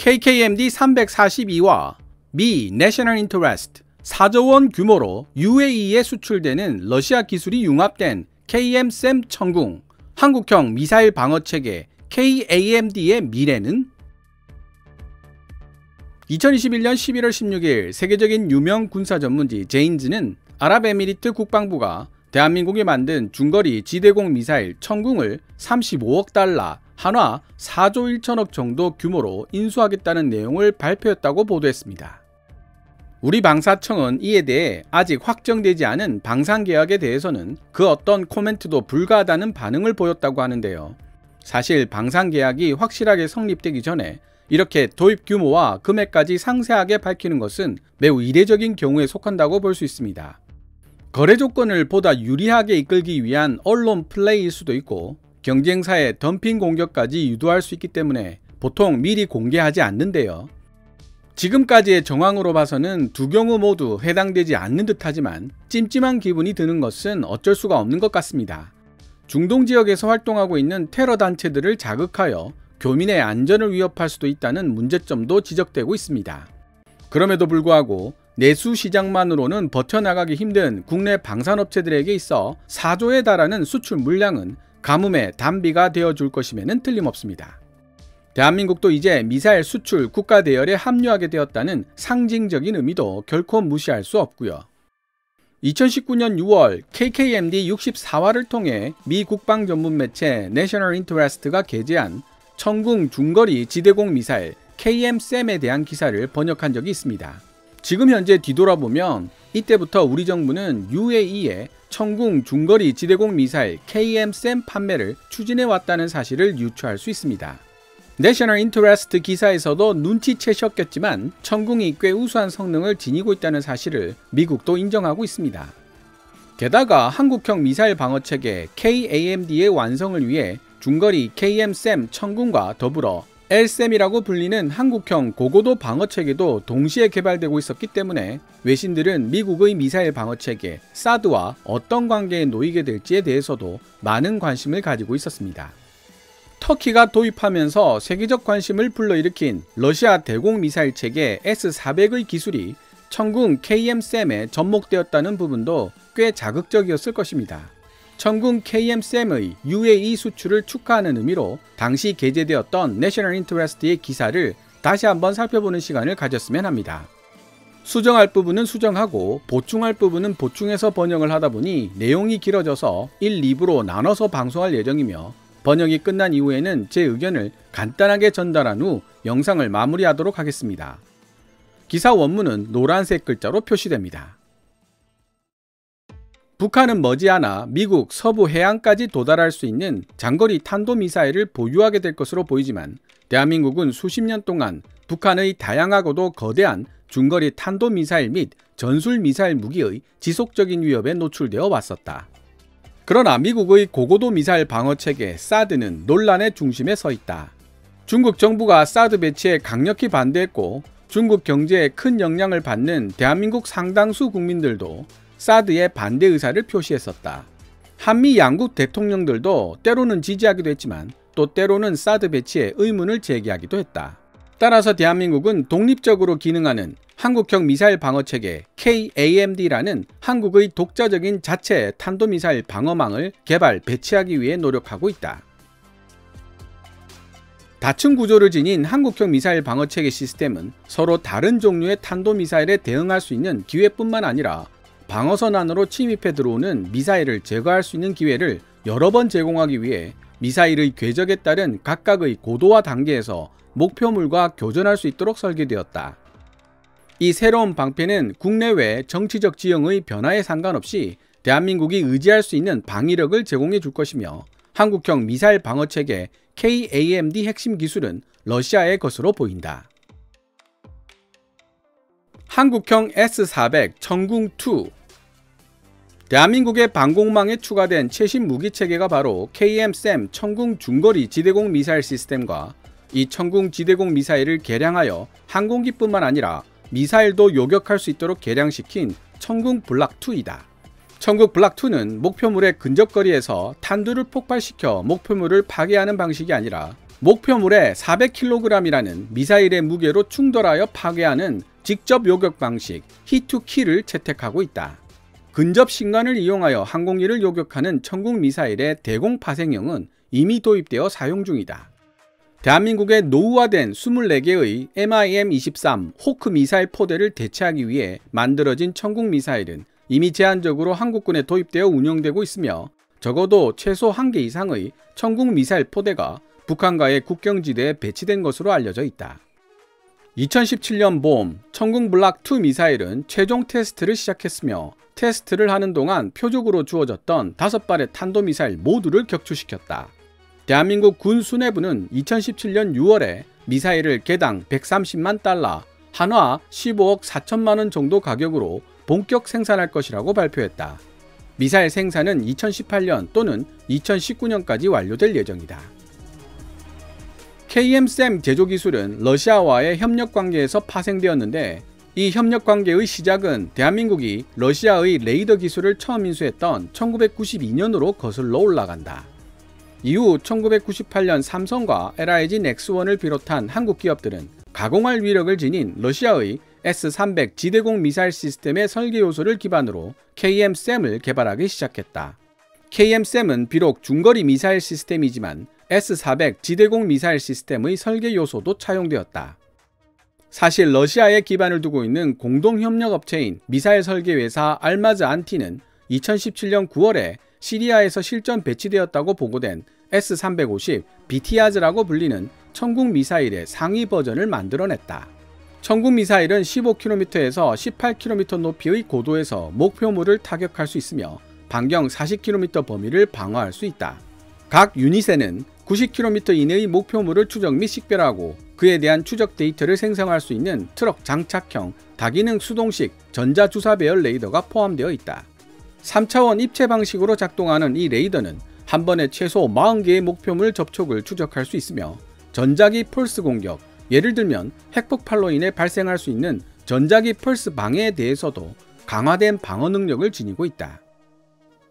KKMD 342와 미 내셔널 인터레스트 4조 원 규모로 UAE에 수출되는 러시아 기술이 융합된 KM-SAM 천궁, 한국형 미사일 방어체계 KAMD의 미래는? 2021년 11월 16일 세계적인 유명 군사 전문지 제인즈는 아랍에미리트 국방부가 대한민국이 만든 중거리 지대공 미사일 천궁을 35억 달러, 한화 4조 1천억 정도 규모로 인수하겠다는 내용을 발표했다고 보도했습니다. 우리 방사청은 이에 대해 아직 확정되지 않은 방산계약에 대해서는 그 어떤 코멘트도 불가하다는 반응을 보였다고 하는데요. 사실 방산계약이 확실하게 성립되기 전에 이렇게 도입 규모와 금액까지 상세하게 밝히는 것은 매우 이례적인 경우에 속한다고 볼 수 있습니다. 거래 조건을 보다 유리하게 이끌기 위한 언론 플레이일 수도 있고 경쟁사의 덤핑 공격까지 유도할 수 있기 때문에 보통 미리 공개하지 않는데요. 지금까지의 정황으로 봐서는 두 경우 모두 해당되지 않는 듯하지만 찜찜한 기분이 드는 것은 어쩔 수가 없는 것 같습니다. 중동 지역에서 활동하고 있는 테러 단체들을 자극하여 교민의 안전을 위협할 수도 있다는 문제점도 지적되고 있습니다. 그럼에도 불구하고 내수 시장만으로는 버텨나가기 힘든 국내 방산업체들에게 있어 4조에 달하는 수출 물량은 가뭄의 단비가 되어줄 것임에는 틀림없습니다. 대한민국도 이제 미사일 수출 국가 대열에 합류하게 되었다는 상징적인 의미도 결코 무시할 수 없고요. 2019년 6월 KKMD 64화를 통해 미 국방 전문 매체 내셔널 인터레스트가 게재한 천궁 중거리 지대공 미사일 KM-SAM에 대한 기사를 번역한 적이 있습니다. 지금 현재 뒤돌아보면 이때부터 우리 정부는 UAE에 천궁 중거리 지대공 미사일 KM-SAM 판매를 추진해 왔다는 사실을 유추할 수 있습니다. 내셔널 인터레스트 기사에서도 눈치채셨겠지만 천궁이 꽤 우수한 성능을 지니고 있다는 사실을 미국도 인정하고 있습니다. 게다가 한국형 미사일 방어체계 KAMD의 완성을 위해 중거리 KM-SAM 천궁과 더불어 LSAM이라고 불리는 한국형 고고도 방어체계도 동시에 개발되고 있었기 때문에 외신들은 미국의 미사일 방어체계 사드와 어떤 관계에 놓이게 될지에 대해서도 많은 관심을 가지고 있었습니다. 터키가 도입하면서 세계적 관심을 불러일으킨 러시아 대공 미사일 체계 S-400의 기술이 천궁 KM-SAM에 접목되었다는 부분도 꽤 자극적이었을 것입니다. 천궁 KM-SAM의 UAE 수출을 축하하는 의미로 당시 게재되었던 내셔널 인터레스트의 기사를 다시 한번 살펴보는 시간을 가졌으면 합니다. 수정할 부분은 수정하고 보충할 부분은 보충해서 번역을 하다 보니 내용이 길어져서 1, 2부로 나눠서 방송할 예정이며 번역이 끝난 이후에는 제 의견을 간단하게 전달한 후 영상을 마무리하도록 하겠습니다. 기사 원문은 노란색 글자로 표시됩니다. 북한은 머지않아 미국 서부 해안까지 도달할 수 있는 장거리 탄도미사일을 보유하게 될 것으로 보이지만 대한민국은 수십 년 동안 북한의 다양하고도 거대한 중거리 탄도미사일 및 전술미사일 무기의 지속적인 위협에 노출되어 왔었다. 그러나 미국의 고고도 미사일 방어체계 사드는 논란의 중심에 서 있다. 중국 정부가 사드 배치에 강력히 반대했고 중국 경제에 큰 영향을 받는 대한민국 상당수 국민들도 사드의 반대 의사를 표시했었다. 한미 양국 대통령들도 때로는 지지하기도 했지만 또 때로는 사드 배치에 의문을 제기하기도 했다. 따라서 대한민국은 독립적으로 기능하는 한국형 미사일 방어체계 KAMD라는 한국의 독자적인 자체 탄도미사일 방어망을 개발, 배치하기 위해 노력하고 있다. 다층 구조를 지닌 한국형 미사일 방어체계 시스템은 서로 다른 종류의 탄도미사일에 대응할 수 있는 기회뿐만 아니라 방어선 안으로 침입해 들어오는 미사일을 제거할 수 있는 기회를 여러 번 제공하기 위해 미사일의 궤적에 따른 각각의 고도와 단계에서 목표물과 교전할 수 있도록 설계되었다. 이 새로운 방패는 국내외 정치적 지형의 변화에 상관없이 대한민국이 의지할 수 있는 방위력을 제공해 줄 것이며 한국형 미사일 방어체계 KAMD 핵심 기술은 러시아의 것으로 보인다. 한국형 S-400 천궁2 대한민국의 방공망에 추가된 최신 무기체계가 바로 KM-SAM 천궁 중거리 지대공 미사일 시스템과 이 천궁 지대공 미사일을 개량하여 항공기뿐만 아니라 미사일도 요격할 수 있도록 개량시킨 천궁 블락2이다. 천궁 블락2는 목표물의 근접거리에서 탄두를 폭발시켜 목표물을 파괴하는 방식이 아니라 목표물의 400kg이라는 미사일의 무게로 충돌하여 파괴하는 직접 요격 방식 히투키를 채택하고 있다. 근접 신관을 이용하여 항공기를 요격하는 천국 미사일의 대공 파생형은 이미 도입되어 사용 중이다. 대한민국의 노후화된 24개의 MIM-23 호크 미사일 포대를 대체하기 위해 만들어진 천국 미사일은 이미 제한적으로 한국군에 도입되어 운영되고 있으며 적어도 최소 1개 이상의 천국 미사일 포대가 북한과의 국경지대에 배치된 것으로 알려져 있다. 2017년 봄 천궁 블락2 미사일은 최종 테스트를 시작했으며 테스트를 하는 동안 표적으로 주어졌던 5발의 탄도미사일 모두를 격추시켰다. 대한민국 군 수뇌부는 2017년 6월에 미사일을 개당 130만 달러, 한화 15억 4천만 원 정도 가격으로 본격 생산할 것이라고 발표했다. 미사일 생산은 2018년 또는 2019년까지 완료될 예정이다. KM-SAM 제조 기술은 러시아와의 협력 관계에서 파생되었는데 이 협력 관계의 시작은 대한민국이 러시아의 레이더 기술을 처음 인수했던 1992년으로 거슬러 올라간다. 이후 1998년 삼성과 LIG 넥스원을 비롯한 한국 기업들은 가공할 위력을 지닌 러시아의 S-300 지대공 미사일 시스템의 설계 요소를 기반으로 KM-SAM을 개발하기 시작했다. KM-SAM은 비록 중거리 미사일 시스템이지만 S-400 지대공 미사일 시스템의 설계 요소도 차용되었다. 사실 러시아에 기반을 두고 있는 공동협력업체인 미사일 설계 회사 알마즈 안티는 2017년 9월에 시리아에서 실전 배치되었다고 보고된 S-350 비티아즈라고 불리는 천국 미사일의 상위 버전을 만들어냈다. 천국 미사일은 15km에서 18km 높이의 고도에서 목표물을 타격할 수 있으며 반경 40km 범위를 방어할 수 있다. 각 유닛에는 90km 이내의 목표물을 추적 및 식별하고 그에 대한 추적 데이터를 생성할 수 있는 트럭 장착형 다기능 수동식 전자주사 배열 레이더가 포함되어 있다. 3차원 입체 방식으로 작동하는 이 레이더는 한 번에 최소 40개의 목표물 접촉을 추적할 수 있으며 전자기 펄스 공격, 예를 들면 핵폭발로 인해 발생할 수 있는 전자기 펄스 방해에 대해서도 강화된 방어 능력을 지니고 있다.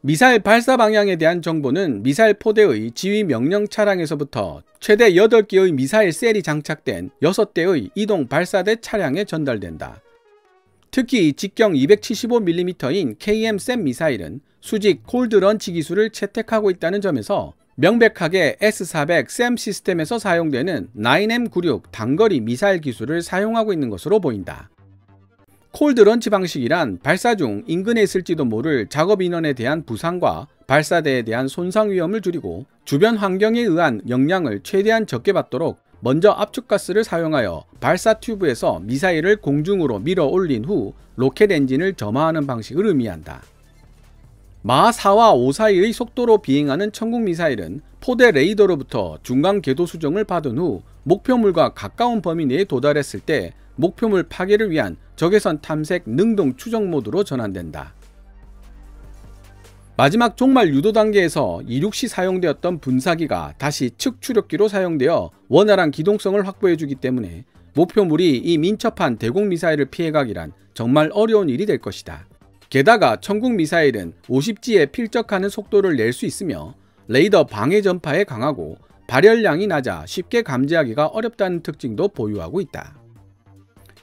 미사일 발사 방향에 대한 정보는 미사일 포대의 지휘 명령 차량에서부터 최대 8개의 미사일 셀이 장착된 6대의 이동 발사대 차량에 전달된다. 특히 직경 275mm인 KM-SAM 미사일은 수직 콜드런치 기술을 채택하고 있다는 점에서 명백하게 S-400 SAM 시스템에서 사용되는 9M96 단거리 미사일 기술을 사용하고 있는 것으로 보인다. 콜드런치 방식이란 발사 중 인근에 있을지도 모를 작업 인원에 대한 부상과 발사대에 대한 손상 위험을 줄이고 주변 환경에 의한 영향을 최대한 적게 받도록 먼저 압축가스를 사용하여 발사 튜브에서 미사일을 공중으로 밀어 올린 후 로켓 엔진을 점화하는 방식을 의미한다. 마하 4와 5 사이의 속도로 비행하는 천국 미사일은 포대 레이더로부터 중간 궤도 수정을 받은 후 목표물과 가까운 범위 내에 도달했을 때 목표물 파괴를 위한 적외선 탐색 능동 추적 모드로 전환된다. 마지막 종말 유도 단계에서 이륙 시 사용되었던 분사기가 다시 측 추력기로 사용되어 원활한 기동성을 확보해주기 때문에 목표물이 이 민첩한 대공 미사일을 피해가기란 정말 어려운 일이 될 것이다. 게다가 천국 미사일은 50G에 필적하는 속도를 낼 수 있으며 레이더 방해 전파에 강하고 발열량이 낮아 쉽게 감지하기가 어렵다는 특징도 보유하고 있다.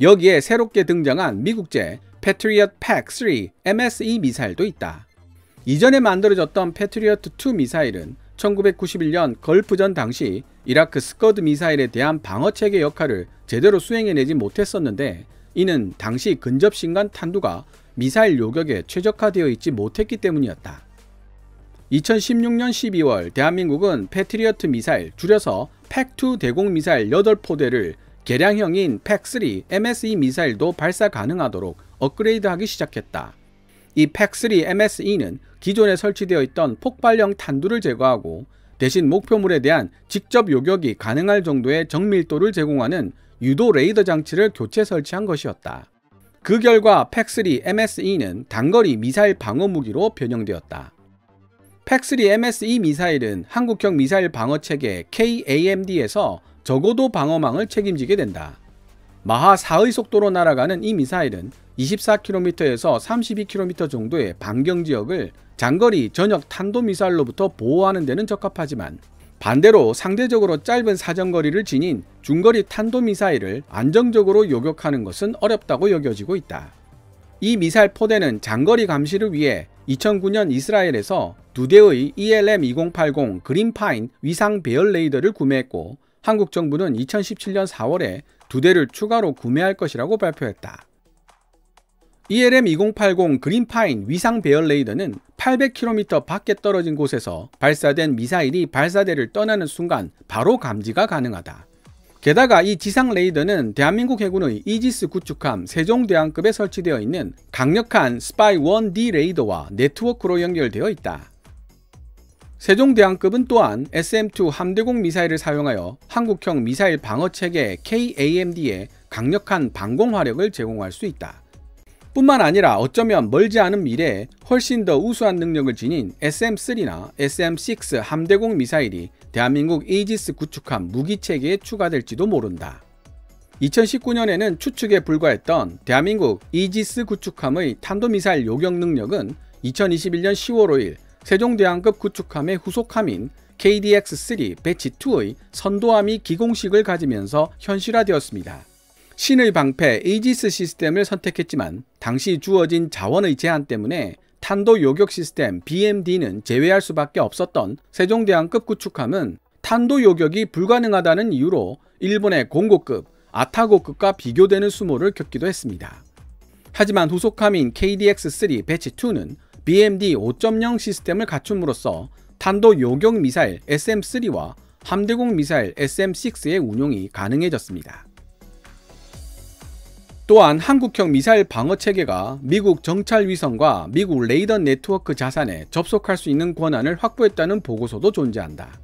여기에 새롭게 등장한 미국제 패트리엇 팩3 MSE 미사일도 있다. 이전에 만들어졌던 패트리엇2 미사일은 1991년 걸프전 당시 이라크 스커드 미사일에 대한 방어체계 역할을 제대로 수행해내지 못했었는데 이는 당시 근접신간 탄두가 미사일 요격에 최적화되어 있지 못했기 때문이었다. 2016년 12월 대한민국은 패트리엇 미사일 줄여서 팩2 대공 미사일 8포대를 개량형인 팩3 MSE 미사일도 발사 가능하도록 업그레이드하기 시작했다. 이 팩3 MSE는 기존에 설치되어 있던 폭발형 탄두를 제거하고 대신 목표물에 대한 직접 요격이 가능할 정도의 정밀도를 제공하는 유도 레이더 장치를 교체 설치한 것이었다. 그 결과 팩3 MSE는 단거리 미사일 방어 무기로 변형되었다. 팩3 MSE 미사일은 한국형 미사일 방어체계 KAMD에서 적어도 방어망을 책임지게 된다. 마하 4의 속도로 날아가는 이 미사일은 24km에서 32km 정도의 반경지역을 장거리 전역 탄도미사일로부터 보호하는 데는 적합하지만 반대로 상대적으로 짧은 사정거리를 지닌 중거리 탄도미사일을 안정적으로 요격하는 것은 어렵다고 여겨지고 있다. 이 미사일 포대는 장거리 감시를 위해 2009년 이스라엘에서 2대의 ELM-2080 그린파인 위상 배열 레이더를 구매했고, 한국 정부는 2017년 4월에 2대를 추가로 구매할 것이라고 발표했다. ELM-2080 그린파인 위상 배열 레이더는 800km 밖에 떨어진 곳에서 발사된 미사일이 발사대를 떠나는 순간 바로 감지가 가능하다. 게다가 이 지상 레이더는 대한민국 해군의 이지스 구축함 세종대왕급에 설치되어 있는 강력한 스파이 1D 레이더와 네트워크로 연결되어 있다. 세종대왕급은 또한 SM-2 함대공 미사일을 사용하여 한국형 미사일 방어체계 KAMD에 강력한 방공화력을 제공할 수 있다. 뿐만 아니라 어쩌면 멀지 않은 미래에 훨씬 더 우수한 능력을 지닌 SM-3나 SM-6 함대공 미사일이 대한민국 이지스 구축함 무기체계에 추가될지도 모른다. 2019년에는 추측에 불과했던 대한민국 이지스 구축함의 탄도미사일 요격 능력은 2021년 10월 5일 세종대왕급 구축함의 후속함인 KDX-3 배치2의 선도함이 기공식을 가지면서 현실화되었습니다. 신의 방패 이지스 시스템을 선택했지만 당시 주어진 자원의 제한 때문에 탄도 요격 시스템 BMD는 제외할 수밖에 없었던 세종대왕급 구축함은 탄도 요격이 불가능하다는 이유로 일본의 공고급, 아타고급과 비교되는 수모를 겪기도 했습니다. 하지만 후속함인 KDX-3 배치2는 BMD 5.0 시스템을 갖춤으로써 탄도 요격 미사일 SM-3와 함대공 미사일 SM-6의 운용이 가능해졌습니다. 또한 한국형 미사일 방어체계가 미국 정찰위성과 미국 레이더 네트워크 자산에 접속할 수 있는 권한을 확보했다는 보고서도 존재한다.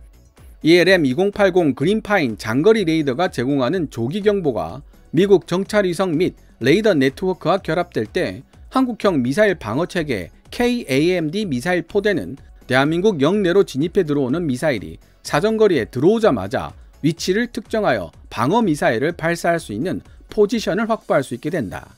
ELM-2080 그린파인 장거리 레이더가 제공하는 조기 경보가 미국 정찰위성 및 레이더 네트워크와 결합될 때 한국형 미사일 방어체계 KAMD 미사일 포대는 대한민국 영내로 진입해 들어오는 미사일이 사정거리에 들어오자마자 위치를 특정하여 방어 미사일을 발사할 수 있는 포지션을 확보할 수 있게 된다.